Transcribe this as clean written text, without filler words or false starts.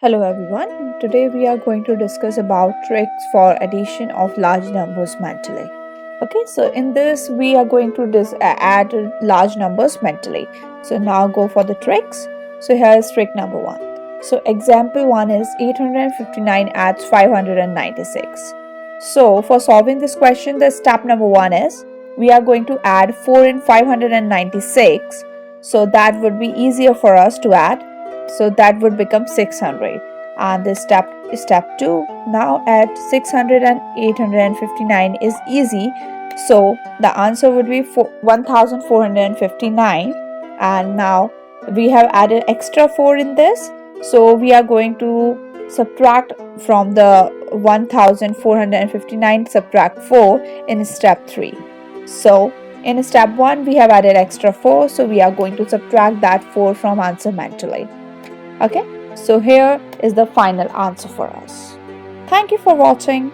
Hello everyone. Today we are going to discuss about tricks for addition of large numbers mentally. Okay, so in this we are going to add large numbers mentally. So now go for the tricks. So here is trick number 1. So example 1 is 859 adds 596. So for solving this question, the step number 1 is we are going to add 4 and 596. So that would be easier for us to add. So that would become 600. And this step 2, now add 600 and 859 is easy. So the answer would be 1459. And now we have added extra 4 in this. So we are going to subtract from the 1459, subtract 4 in step 3. So in step 1 we have added extra 4, so we are going to subtract that 4 from answer mentally. Okay, so here is the final answer for us. Thank you for watching.